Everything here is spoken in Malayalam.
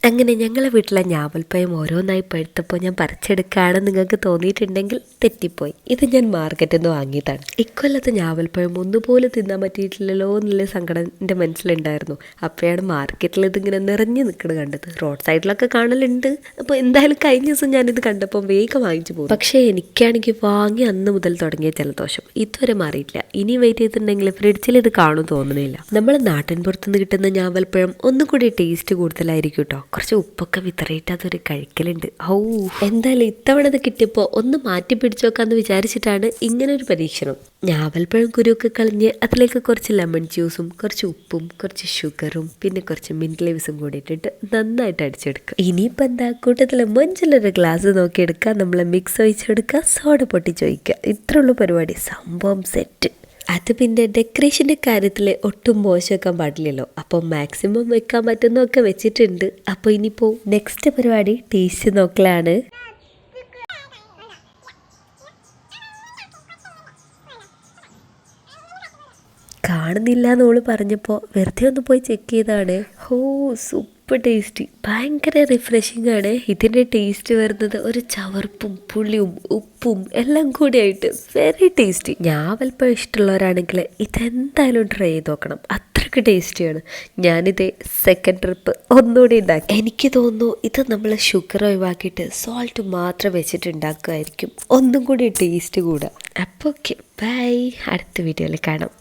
അങ്ങനെ ഞങ്ങളെ വീട്ടിലെ ഞാവൽപ്പഴം ഓരോന്നായി പഴുത്തപ്പോൾ ഞാൻ പറിച്ചെടുക്കുകയാണെന്ന് നിങ്ങൾക്ക് തോന്നിയിട്ടുണ്ടെങ്കിൽ തെറ്റിപ്പോയി. ഇത് ഞാൻ മാർക്കറ്റിൽ നിന്ന് വാങ്ങിയതാണ്. ഇക്കൊല്ലത്തെ ഞാവൽപ്പഴം ഒന്നുപോലെ തിന്നാൻ പറ്റിയിട്ടില്ലല്ലോ എന്നുള്ള സങ്കടം എൻ്റെ മനസ്സിലുണ്ടായിരുന്നു. അപ്പോഴാണ് മാർക്കറ്റിൽ ഇതിങ്ങനെ നിറഞ്ഞു നിൽക്കുന്നത് കണ്ടത്. റോഡ് സൈഡിലൊക്കെ കാണലുണ്ട്. അപ്പോൾ എന്തായാലും കഴിഞ്ഞ ദിവസം ഞാനിത് കണ്ടപ്പോൾ വേഗം വാങ്ങിച്ചു പോകും. പക്ഷേ എനിക്കാണെങ്കിൽ വാങ്ങി അന്ന് മുതൽ തുടങ്ങിയ ജലദോഷം ഇതുവരെ മാറിയിട്ടില്ല. ഇനി വെയിറ്റ് ചെയ്തിട്ടുണ്ടെങ്കിൽ ഫ്രിഡ്ജിൽ ഇത് കാണും തോന്നുന്നില്ല. നമ്മൾ നാട്ടിൻ പുറത്തുനിന്ന് കിട്ടുന്ന ഞാവൽപ്പഴം ഒന്നും കൂടി ടേസ്റ്റ് കൂടുതലായിരിക്കും കേട്ടോ. കുറച്ച് ഉപ്പൊക്കെ വിതറിയിട്ട് അതൊരു കഴിക്കലുണ്ട്. എന്തായാലും ഇത്തവണ അത് കിട്ടിയപ്പോൾ ഒന്ന് മാറ്റി പിടിച്ചു നോക്കാമെന്ന് വിചാരിച്ചിട്ടാണ് ഇങ്ങനെ ഒരു പരീക്ഷണം. ഞാവൽപ്പഴം കുരുവൊക്കെ കളഞ്ഞ് അതിലേക്ക് കുറച്ച് ലെമൺ ജ്യൂസും കുറച്ച് ഉപ്പും കുറച്ച് ഷുഗറും പിന്നെ കുറച്ച് മിൻറ്റ് ലീവ്സും കൂടി ഇട്ടിട്ട് നന്നായിട്ട് അടിച്ചെടുക്കുക. ഇനിയിപ്പോൾ എന്താ കൂട്ടത്തിൽ മൊഞ്ചിലൊരു ഗ്ലാസ് നോക്കിയെടുക്കുക, നമ്മൾ മിക്സ് ഒഴിച്ചെടുക്കുക, സോഡ പൊട്ടിച്ചൊഴിക്കുക. ഇത്രയുള്ള പരിപാടി, സംഭവം സെറ്റ്. അത് പിന്നെ ഡെക്കറേഷൻ്റെ കാര്യത്തിൽ ഒട്ടും മോശം വെക്കാൻ പാടില്ലല്ലോ. അപ്പോൾ മാക്സിമം വെക്കാൻ പറ്റുന്നതൊക്കെ വെച്ചിട്ടുണ്ട്. അപ്പോൾ ഇനിയിപ്പോൾ നെക്സ്റ്റ് പരിപാടി ടേസ്റ്റ് നോക്കലാണ്. കാണുന്നില്ല എന്നോള് പറഞ്ഞപ്പോൾ വെറുതെ ഒന്ന് പോയി ചെക്ക് ചെയ്താണ്. സൂപ്പർ ടേസ്റ്റി, ഭയങ്കര റിഫ്രഷിംഗ് ആണ്. ഇതിൻ്റെ ടേസ്റ്റ് വരുന്നത് ഒരു ചവർപ്പും പുളിയും ഉപ്പും എല്ലാം കൂടിയായിട്ട് വെരി ടേസ്റ്റി. ഞാവൽപ്പഴം ഇഷ്ടമുള്ളവരാണെങ്കിൽ ഇതെന്തായാലും ട്രൈ ചെയ്ത് നോക്കണം. അത്രയ്ക്ക് ടേസ്റ്റിയാണ്. ഞാനിത് സെക്കൻഡ് ട്രിപ്പ് ഒന്നുകൂടി ഉണ്ടാക്കി. എനിക്ക് തോന്നുന്നു ഇത് നമ്മൾ ഷുഗർ ഒഴിവാക്കിയിട്ട് സോൾട്ട് മാത്രം വെച്ചിട്ട് ഉണ്ടാക്കുമായിരിക്കും ഒന്നും കൂടി ടേസ്റ്റ് കൂടുക. അപ്പോൾ ഓക്കെ, ബൈ. അടുത്ത വീഡിയോയിൽ കാണാം.